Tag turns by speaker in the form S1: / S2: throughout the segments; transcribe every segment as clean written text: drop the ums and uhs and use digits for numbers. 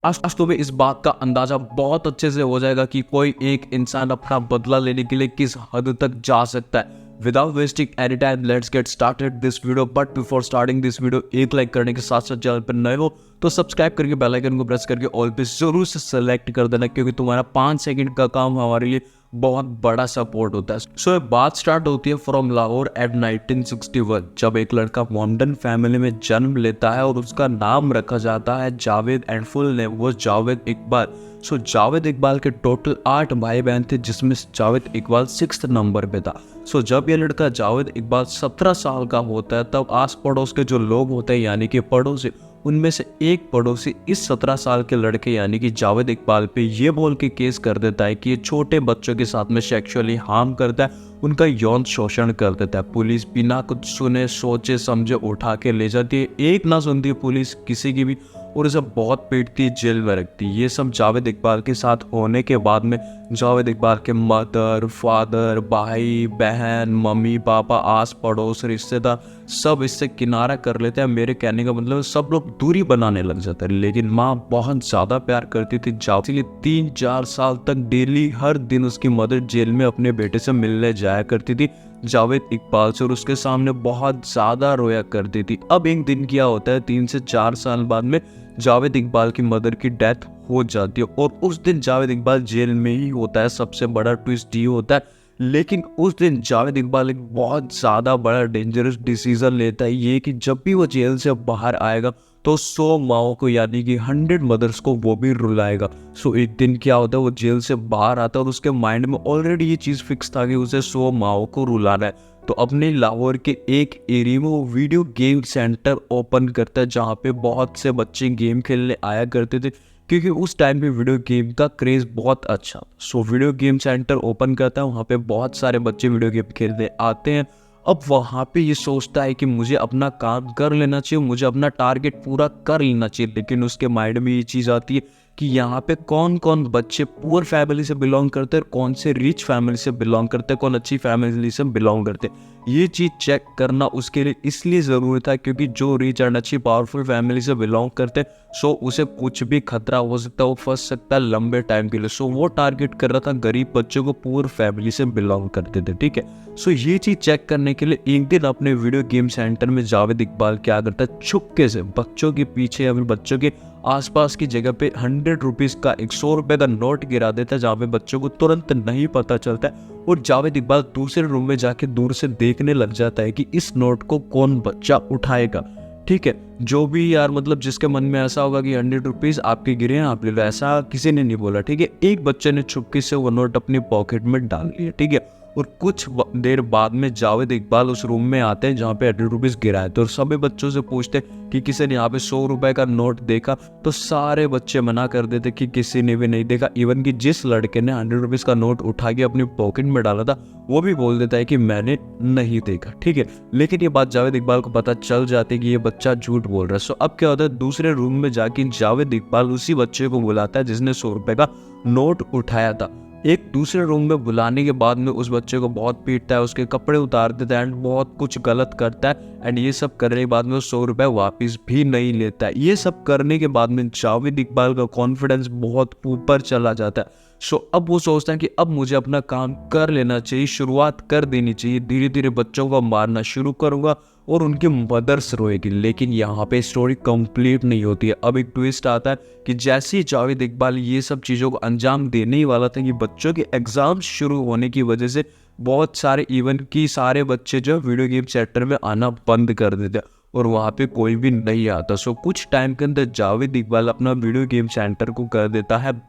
S1: आज तुम्हें इस बात का अंदाजा बहुत अच्छे से हो जाएगा कि कोई एक इंसान अपना बदला लेने के लिए किस हद तक जा सकता है। Without wasting any time let's get started this video. But before starting this video, एक लाइक करने के साथ साथ चैनल पर नए हो तो सब्सक्राइब करके बेल आइकन को प्रेस करके ऑल पे जरूर से सेलेक्ट कर देना, क्योंकि तुम्हारा 5 सेकंड का काम हमारे लिए बहुत बड़ा सपोर्ट होता है। सो ये बात स्टार्ट होती है फ्रॉम लाहौर एट 1961, जब एक लड़का मोमडन फैमिली में जन्म लेता है और उसका नाम रखा जाता है जावेद एंड फुल नेम वो जावेद इकबाल। सो जावेद इकबाल के टोटल 8 भाई बहन थे, जिसमें जावेद इकबाल 6th नंबर पे था। सो जब ये लड़का जावेद इकबाल 17 साल का होता है, तब आस पड़ोस के जो लोग होते हैं यानी कि पड़ोसी, उनमें से एक पड़ोसी इस 17 साल के लड़के यानी कि जावेद इकबाल पे ये बोल के केस कर देता है कि ये छोटे बच्चों के साथ में सेक्सुअली हार्म करता है, उनका यौन शोषण कर देता है। पुलिस बिना कुछ सुने सोचे समझे उठा के ले जाती है, एक ना सुनती है पुलिस किसी की भी, और इसे बहुत पीटती, जेल में रखती। ये सब जावेद इकबाल के साथ होने के बाद में जावेद इकबाल के मदर, फादर, भाई बहन, मम्मी पापा, आस पड़ोस, रिश्तेदार सब इससे किनारा कर लेते हैं। मेरे कहने का मतलब सब लोग दूरी बनाने लग जाते हैं। लेकिन माँ बहुत ज़्यादा प्यार करती थी जावेद, इसलिए 3-4 साल तक डेली हर दिन उसकी मदर जेल में अपने बेटे से मिलने जाया करती थी जावेद इकबाल से, और उसके सामने बहुत ज़्यादा रोया करती थी। अब एक दिन क्या होता है, 3 से 4 साल बाद में जावेद इकबाल की मदर की डेथ हो जाती है, और उस दिन जावेद इकबाल जेल में ही होता है। सबसे बड़ा ट्विस्ट ये होता है, लेकिन उस दिन जावेद इकबाल एक बहुत ज़्यादा बड़ा डेंजरस डिसीजन लेता है, ये कि जब भी वो जेल से बाहर आएगा तो 100 माओ को यानी कि 100 मदर्स को वो भी रुलाएगा। सो एक दिन क्या होता है, वो जेल से बाहर आता है और उसके माइंड में ऑलरेडी ये चीज़ फिक्स था कि उसे 100 माओ को रुलाना है। तो अपने लाहौर के एक एरिया में वो वीडियो गेम सेंटर ओपन करता है, जहाँ पे बहुत से बच्चे गेम खेलने आया करते थे, क्योंकि उस टाइम पे वीडियो गेम का क्रेज़ बहुत अच्छा। So video game centre open करता है, वहाँ पे बहुत सारे बच्चे वीडियो गेम खेलने आते हैं। अब वहाँ पे ये सोचता है कि मुझे अपना काम कर लेना चाहिए, मुझे अपना टारगेट पूरा कर लेना चाहिए। लेकिन उसके माइंड में ये चीज़ आती है कि यहाँ पे कौन कौन बच्चे पुअर फैमिली से बिलोंग करते हैं, कौन से रिच फैमिली से बिलोंग करते हैं, कौन अच्छी फैमिली से बिलोंग करते हैं। ये चीज़ चेक करना उसके लिए इसलिए ज़रूरी था क्योंकि जो रिच एंड अच्छी पावरफुल फैमिली से बिलोंग करते हैं, सो उसे कुछ भी खतरा हो सकता है, वो फंस सकता है लंबे टाइम के लिए। सो वो टारगेट कर रहा था गरीब बच्चों को पुअर फैमिली से बिलोंग करते थे, ठीक है। सो ये चीज़ चेक करने के लिए एक दिन अपने वीडियो गेम सेंटर में जावेद इकबाल क्या करता है, छुपके से बच्चों के पीछे या फिर बच्चों के आसपास की जगह पे 100 रुपीज़ का 100 रुपये का नोट गिरा देता है, जहाँ पे बच्चों को तुरंत नहीं पता चलता है। और जावेद इकबाल दूसरे रूम में जाके दूर से देखने लग जाता है कि इस नोट को कौन बच्चा उठाएगा, ठीक है। जो भी यार मतलब जिसके मन में ऐसा होगा कि 100 रुपीज़ आपके गिरे हैं, आप ले लो, ऐसा किसी ने नहीं बोला, ठीक है। एक बच्चे ने चुपके से वो नोट अपनी पॉकेट में डाल लिया, ठीक है। और कुछ देर बाद में जावेद इकबाल उस रूम में आते हैं जहाँ पे 100 रुपीज़ गिरा है। तो सभी बच्चों से पूछते कि किसी ने यहाँ पे 100 रुपए का नोट देखा, तो सारे बच्चे मना कर देते कि किसी ने भी नहीं देखा। इवन कि जिस लड़के ने 100 रुपीज़ का नोट उठा के अपनी पॉकेट में डाला था, वो भी बोल देता है कि मैंने नहीं देखा, ठीक है। लेकिन ये बात जावेद इकबाल को पता चल जाती है कि ये बच्चा झूठ बोल रहा है। सो अब क्या होता है, दूसरे रूम में जाके जावेद इकबाल उसी बच्चे को बुलाता है जिसने 100 रुपए का नोट उठाया था। एक दूसरे रूम में बुलाने के बाद में उस बच्चे को बहुत पीटता है, उसके कपड़े उतार देता है एंड बहुत कुछ गलत करता है। एंड ये सब करने के बाद में वो 100 रुपये वापस भी नहीं लेता है। ये सब करने के बाद में जावेद इकबाल का कॉन्फिडेंस बहुत ऊपर चला जाता है। सो अब वो सोचता है कि अब मुझे अपना काम कर लेना चाहिए, शुरुआत कर देनी चाहिए, धीरे धीरे बच्चों को मारना शुरू करूँगा और उनकी मदर्स रोएगी। लेकिन यहाँ पे स्टोरी कंप्लीट नहीं होती है। अब एक ट्विस्ट आता है कि जैसे ही जावेद इकबाल ये सब चीज़ों को अंजाम देने ही वाला था कि बच्चों के एग्ज़ाम शुरू होने की वजह से बहुत सारे इवन की सारे बच्चे जो वीडियो गेम सेंटर में आना बंद कर देते और वहाँ पे कोई भी नहीं आता। सो कुछ टाइम के अंदर जावेद इकबाल अपना वीडियो गेम सेंटर को कर देता है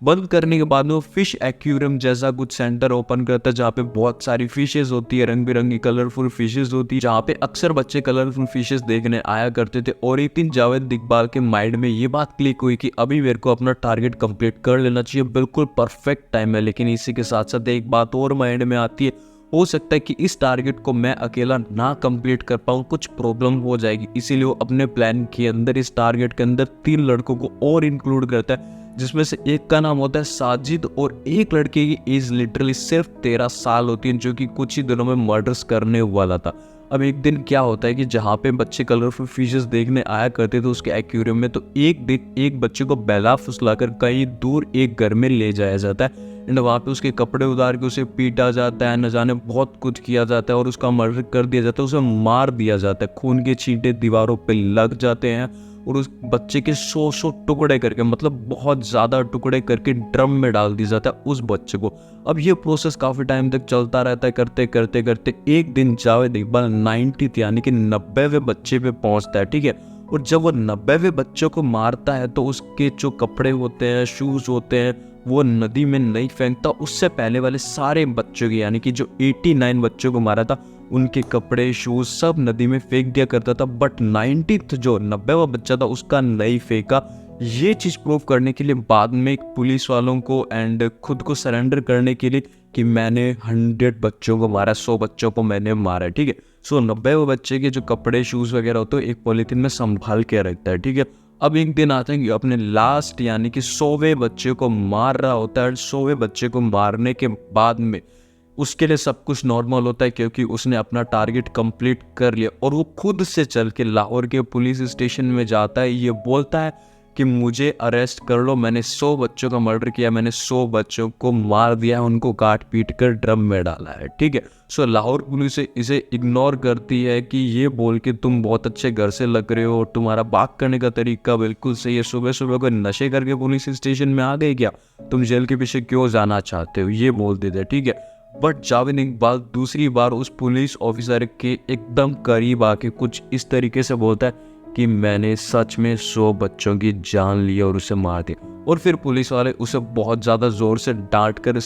S1: बंद करने के बाद में वो फिश एक्वेरियम जैसा कुछ सेंटर ओपन करता है, जहाँ पे बहुत सारी फिशेस होती है, रंग बिरंगी कलरफुल फिशेस होती है, जहाँ पे अक्सर बच्चे कलरफुल फिशेस देखने आया करते थे। और एक दिन जावेद इकबाल के माइंड में ये बात क्लिक हुई कि अभी मेरे को अपना टारगेट कंप्लीट कर लेना चाहिए, बिल्कुल परफेक्ट टाइम है। लेकिन इसी के साथ साथ एक बात और माइंड में आती है, हो सकता है कि इस टारगेट को मैं अकेला ना कंप्लीट कर पाऊँ, कुछ प्रॉब्लम हो जाएगी। इसीलिए वो अपने प्लान के अंदर इस टारगेट के अंदर 3 लड़कों को और इंक्लूड करता है, जिसमें से एक का नाम होता है साजिद और एक लड़के की एज लिटरली सिर्फ 13 साल होती है, जो कि कुछ ही दिनों में मर्डर्स करने वाला था। अब एक दिन क्या होता है कि जहाँ पे बच्चे कलरफुल फिशेस देखने आया करते थे उसके एक्वेरियम में, तो एक दिन एक बच्चे को बेला फुसलाकर कहीं दूर एक घर में ले जाया जाता है एंड वहाँ पे उसके कपड़े उतार के उसे पीटा जाता है, न जाने बहुत कुछ किया जाता है और उसका मर्डर कर दिया जाता है, उसे मार दिया जाता है, खून के छींटे दीवारों पे लग जाते हैं और उस बच्चे के 100 टुकड़े करके, मतलब बहुत ज़्यादा टुकड़े करके ड्रम में डाल दिया जाता है उस बच्चे को। अब ये प्रोसेस काफ़ी टाइम तक चलता रहता है, करते करते करते एक दिन जावेद इकबाल 90th यानी कि 90वें बच्चे पे पहुंचता है, ठीक है। और जब वो 90वें बच्चों को मारता है तो उसके जो कपड़े होते हैं, शूज़ होते हैं, वो नदी में नहीं फेंकता, उससे पहले वाले सारे बच्चों के यानी कि जो 89 बच्चों को मारा था उनके कपड़े, शूज सब नदी में फेंक दिया करता था। बट 90th जो 90वां बच्चा था उसका नहीं फेंका। ये चीज़ प्रूव करने के लिए बाद में पुलिस वालों को एंड खुद को सरेंडर करने के लिए कि मैंने 100 बच्चों को मारा, 100 बच्चों को मैंने मारा, ठीक है। सो 90वें बच्चे के जो कपड़े, शूज़ वगैरह होते हैं एक पॉलीथीन में संभाल के रखता है, ठीक है। अब एक दिन आता है कि अपने लास्ट यानी कि 100वें बच्चे को मार रहा होता है। 100वें बच्चे को मारने के बाद में उसके लिए सब कुछ नॉर्मल होता है क्योंकि उसने अपना टारगेट कंप्लीट कर लिया और वो खुद से चल के लाहौर के पुलिस स्टेशन में जाता है। ये बोलता है कि मुझे अरेस्ट कर लो, मैंने 100 बच्चों का मर्डर किया, मैंने 100 बच्चों को मार दिया, उनको काट पीट कर ड्रम में डाला है, ठीक है। सो लाहौर पुलिस इसे इग्नोर करती है कि ये बोल के तुम बहुत अच्छे घर से लग रहे हो और तुम्हारा बात करने का तरीका बिल्कुल सही है, सुबह सुबह कोई नशे करके पुलिस स्टेशन में आ गए क्या, तुम जेल के पीछे क्यों जाना चाहते हो, ये बोल देते, ठीक है। बट जावेद इकबाल दूसरी बार उस पुलिस ऑफिसर के एकदम करीब आके कुछ इस तरीके से बोलता है कि मैंने सच में 100 बच्चों की जान ली और उसे मार दिया। और फिर पुलिस वाले उसे बहुत ज़्यादा ज़ोर से डांट कर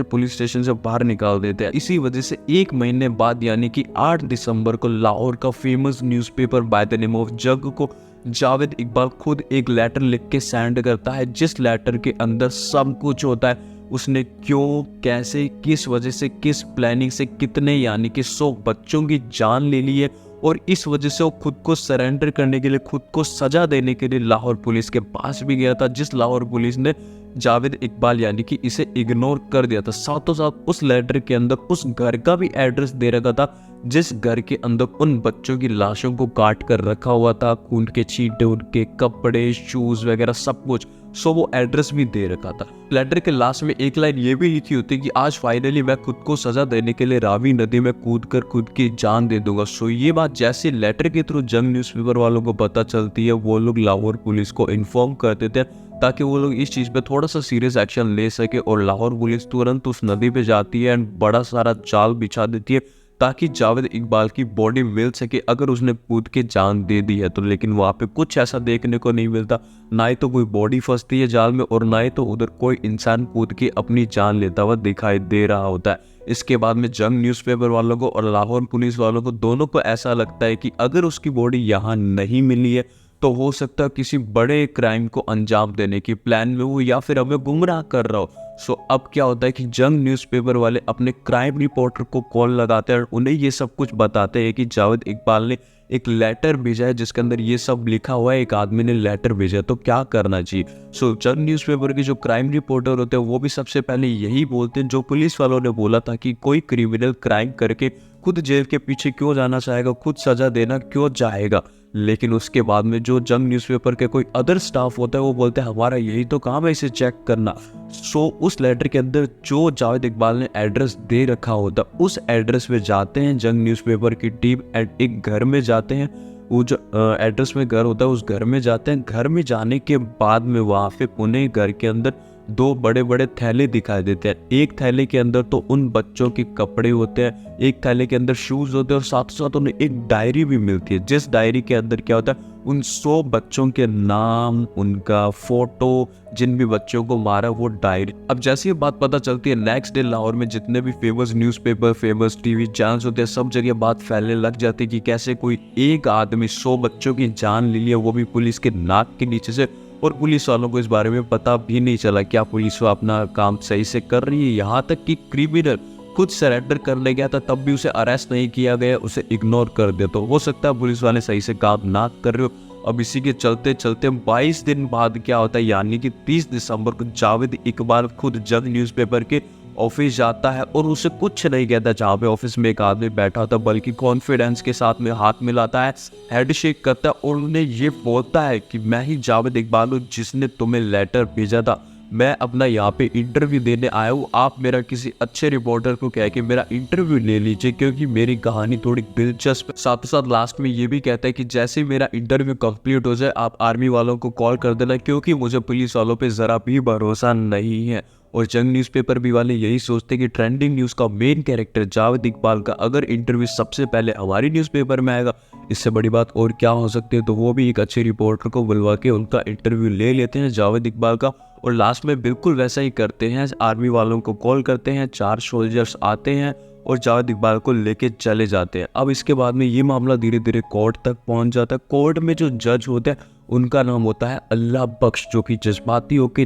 S1: पुलिस स्टेशन से बाहर निकाल देते हैं। इसी वजह से एक महीने बाद यानी कि 8 दिसंबर को लाहौर का famous newspaper by the name of Jang को जावेद इकबाल खुद एक लेटर लिख के सेंड करता है, जिस लेटर के अंदर सब कुछ होता है। उसने क्यों, कैसे, किस वजह से, किस प्लानिंग से कितने यानी कि 100 बच्चों की जान ले ली है और इस वजह से वो खुद को सरेंडर करने के लिए, खुद को सजा देने के लिए लाहौर पुलिस के पास भी गया था, जिस लाहौर पुलिस ने जावेद इकबाल यानी कि इसे इग्नोर कर दिया था। साथों साथ उस लेटर के अंदर उस घर का भी एड्रेस दे रखा था जिस घर के अंदर उन बच्चों की लाशों को काट कर रखा हुआ था, खून के छींटे, उनके कपड़े, शूज वगैरह सब कुछ। सो वो एड्रेस भी दे रखा था। लेटर के लास्ट में एक लाइन ये भी लिखी होती कि आज फाइनली मैं खुद को सजा देने के लिए रावी नदी में कूद कर खुद की जान दे दूंगा। सो ये बात जैसे लेटर के थ्रू जंग न्यूज़पेपर वालों को पता चलती है, वो लोग लाहौर पुलिस को इन्फॉर्म कर देते हैं ताकि वो लोग इस चीज़ पे थोड़ा सा सीरियस एक्शन ले सके। और लाहौर पुलिस तुरंत उस नदी पे जाती है एंड बड़ा सारा जाल बिछा देती है ताकि जावेद इकबाल की बॉडी मिल सके अगर उसने कूद के जान दे दी है तो। लेकिन वहाँ पे कुछ ऐसा देखने को नहीं मिलता, ना ही तो कोई बॉडी फंसती है जाल में और ना ही तो उधर कोई इंसान कूद के अपनी जान लेता हुआ दिखाई दे रहा होता है। इसके बाद में जंग न्यूज़पेपर वालों को और लाहौर पुलिस वालों को दोनों को ऐसा लगता है कि अगर उसकी बॉडी यहाँ नहीं मिली है तो हो सकता है किसी बड़े क्राइम को अंजाम देने की प्लान में हो या फिर हमें गुमराह कर रहा हो। सो अब क्या होता है कि जंग न्यूज़पेपर वाले अपने क्राइम रिपोर्टर को कॉल लगाते हैं और उन्हें ये सब कुछ बताते हैं कि जावेद इकबाल ने एक लेटर भेजा है जिसके अंदर ये सब लिखा हुआ है, एक आदमी ने लेटर भेजा है, तो क्या करना चाहिए। सो जंग न्यूज़पेपर के जो क्राइम रिपोर्टर होते हैं वो भी सबसे पहले यही बोलते हैं जो पुलिस वालों ने बोला था कि कोई क्रिमिनल क्राइम करके खुद जेल के पीछे क्यों जाना चाहेगा, खुद सजा देना क्यों चाहेगा। लेकिन उसके बाद में जो जंग न्यूज़पेपर के कोई अदर स्टाफ होता है वो बोलते हैं हमारा यही तो काम है इसे चेक करना। सो उस लेटर के अंदर जो जावेद इकबाल ने एड्रेस दे रखा होता उस एड्रेस पे जाते हैं जंग न्यूज़पेपर की टीम एंड एक घर में जाते हैं। वो जो एड्रेस में घर होता है उस घर में जाते हैं। घर में जाने के बाद में वहाँ पे उन्हें घर के अंदर 2 बड़े बड़े थैले दिखाई देते हैं। एक थैले के अंदर तो उन बच्चों के कपड़े होते हैं, एक थैले के अंदर शूज होते हैं और साथ साथ उन्हें एक डायरी भी मिलती है जिस डायरी के अंदर क्या होता है उन 100 बच्चों के नाम, उनका फोटो, जिन भी बच्चों को मारा वो डायरी। अब जैसे ये बात पता चलती है नेक्स्ट डे लाहौर में जितने भी famous newspaper, famous TV channels होते हैं सब जगह बात फैलने लग जाती है कि कैसे कोई एक आदमी 100 बच्चों की जान ले लिया, वो भी पुलिस के नाक के नीचे से। और पुलिस वालों को इस बारे में पता भी नहीं चला क्या पुलिस अपना काम सही से कर रही है। यहाँ तक कि क्रिमिनल खुद सरेंडर करने गया था तब भी उसे अरेस्ट नहीं किया गया, उसे इग्नोर कर दिया। तो हो सकता है पुलिस वाले सही से काम ना कर रहे हो। अब इसी के चलते चलते 22 दिन बाद क्या होता है यानी कि 30 दिसंबर को जावेद इकबाल खुद जंग न्यूज़पेपर के ऑफिस जाता है और उसे कुछ नहीं कहता जहाँ पे ऑफिस में एक आदमी बैठा था, बल्कि कॉन्फिडेंस के साथ में हाथ मिलाता है, हेड शेक करता है और उन्हें ये बोलता है कि मैं ही जावेद इकबाल हूँ जिसने तुम्हें लेटर भेजा था। मैं अपना यहाँ पे इंटरव्यू देने आया हूँ, आप मेरा किसी अच्छे रिपोर्टर को कह के मेरा इंटरव्यू ले लीजिए क्योंकि मेरी कहानी थोड़ी दिलचस्प है। साथ ही साथ लास्ट में ये भी कहता है कि जैसे ही मेरा इंटरव्यू कंप्लीट हो जाए आप आर्मी वालों को कॉल कर देना क्योंकि मुझे पुलिस वालों पे ज़रा भी भरोसा नहीं है। और जंग न्यूज़पेपर भी वाले यही सोचते कि ट्रेंडिंग न्यूज़ का मेन कैरेक्टर जावेद इकबाल का अगर इंटरव्यू सबसे पहले हमारी न्यूज़पेपर में आएगा, इससे बड़ी बात और क्या हो सकती है। तो वो भी एक अच्छे रिपोर्टर को बुलवा के उनका इंटरव्यू ले लेते हैं जावेद इकबाल का, और लास्ट में बिल्कुल वैसा ही करते हैं। आर्मी वालों को कॉल करते हैं, 4 सोल्जर्स आते हैं और जावेद इकबाल को लेके चले जाते हैं। अब इसके बाद में ये मामला धीरे धीरे कोर्ट तक पहुंच जाता है। कोर्ट में जो जज होते हैं उनका नाम होता है अल्लाह बख्श, जो कि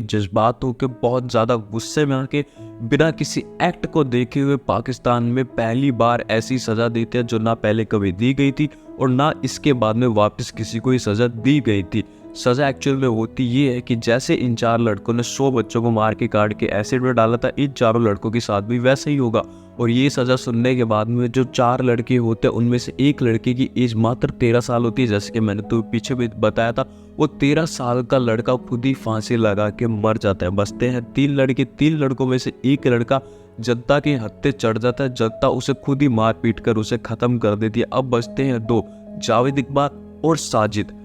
S1: जज्बात होके बहुत ज़्यादा गुस्से में आके बिना किसी एक्ट को देखे हुए पाकिस्तान में पहली बार ऐसी सज़ा देते हैं जो ना पहले कभी दी गई थी और ना इसके बाद में वापस किसी को ये सज़ा दी गई थी। सज़ा एक्चुअल में होती ये है कि जैसे इन 4 लड़कों ने 100 बच्चों को मार के काट के एसिड में डाला था, इन 4 लड़कों के साथ भी वैसे ही होगा। और ये सज़ा सुनने के बाद में जो 4 लड़के होते हैं उनमें से एक लड़के की एज मात्र 13 साल होती है, जैसे कि मैंने तो पीछे भी बताया था। वो 13 साल का लड़का खुद ही फांसी लगा के मर जाता है। बचते हैं 3 लड़के, 3 लड़कों में से एक लड़का जनता के हत्थे चढ़ जाता है, जनता उसे खुद ही मार पीट कर उसे ख़त्म कर देती है। अब बचते हैं 2, जावेद इकबाल और साजिद।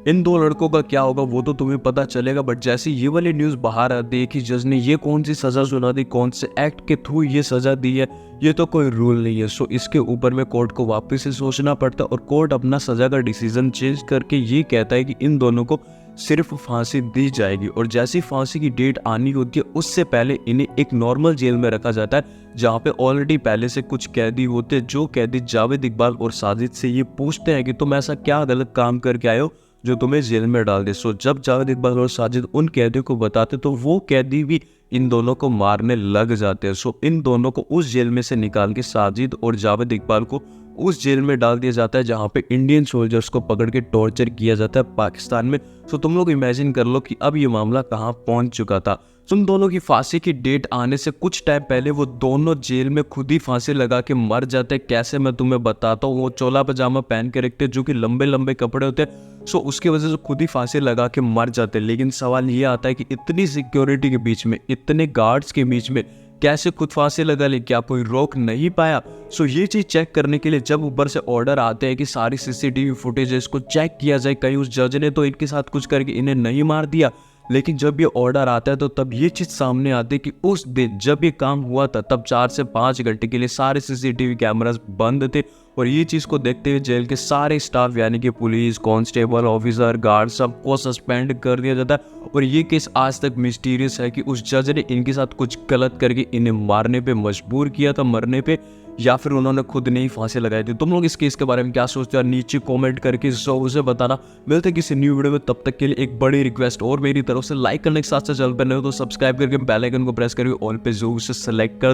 S1: इन 2 लड़कों का क्या होगा वो तो तुम्हें पता चलेगा, बट जैसे ये वाली न्यूज़ बाहर आती है कि जज ने ये कौन सी सज़ा सुना दी, कौन से एक्ट के थ्रू ये सज़ा दी है, ये तो कोई रूल नहीं है। सो इसके ऊपर में कोर्ट को वापस से सोचना पड़ता है और कोर्ट अपना सज़ा का डिसीजन चेंज करके ये कहता है कि इन दोनों को सिर्फ फांसी दी जाएगी। और जैसी फांसी की डेट आनी होती है उससे पहले इन्हें एक नॉर्मल जेल में रखा जाता है जहाँ पे ऑलरेडी पहले से कुछ कैदी होते हैं, जो कैदी जावेद इकबाल और साजिद से ये पूछते हैं कि तुम ऐसा क्या गलत काम करके आए हो जो तुम्हें जेल में डाल दे। सो जब जावेद इकबाल और साजिद उन कैदियों को बताते तो वो कैदी भी इन दोनों को मारने लग जाते हैं। सो इन दोनों को उस जेल में से निकाल के साजिद और जावेद इकबाल को उस जेल में डाल दिया जाता है जहाँ पे इंडियन सोल्जर्स को पकड़ के टॉर्चर किया जाता है पाकिस्तान में। सो तुम लोग इमेजिन कर लो कि अब ये मामला कहाँ पहुँच चुका था। तुम दोनों की फांसी की डेट आने से कुछ टाइम पहले वो दोनों जेल में खुद ही फांसी लगा के मर जाते हैं। कैसे, मैं तुम्हें बताता हूँ। वो चोला पजामा पहन के रखते जो कि लंबे लंबे कपड़े होते हैं। सो उसकी वजह से खुद ही फांसी लगा के मर जाते हैं। लेकिन सवाल ये आता है कि इतनी सिक्योरिटी के बीच में, इतने गार्ड्स के बीच में कैसे खुद फांसी लगा ले, क्या कोई रोक नहीं पाया? सो ये चीज़ चेक करने के लिए जब ऊपर से ऑर्डर आते हैं कि सारी सीसीटीवी फुटेज इसको चेक किया जाए, कहीं उस जज ने तो इनके साथ कुछ करके इन्हें नहीं मार दिया। लेकिन जब ये ऑर्डर आता है तो तब ये चीज़ सामने आती है कि उस दिन जब ये काम हुआ था तब 4 से 5 घंटे के लिए सारे सीसीटीवी कैमरास बंद थे। और ये चीज़ को देखते हुए जेल के सारे स्टाफ यानी कि पुलिस, कांस्टेबल, ऑफिसर, गार्ड सबको सस्पेंड कर दिया जाता है। और ये केस आज तक मिस्टीरियस है कि उस जज ने इनके साथ कुछ गलत करके इन्हें मारने पे मजबूर किया था, मरने पे, या फिर उन्होंने खुद ने ही फांसी लगाई थी। तुम लोग इस केस के बारे में क्या सोचते हो नीचे कमेंट करके ज़रूर से बताना। मिलते हैं किसी न्यू वीडियो में, तब तक के लिए एक बड़ी रिक्वेस्ट और मेरी तरफ से, लाइक करने के साथ साथ चैनल पर नए हो तो सब्सक्राइब करके बेल आइकन को प्रेस करके ऑल पे जरूर से सेलेक्ट कर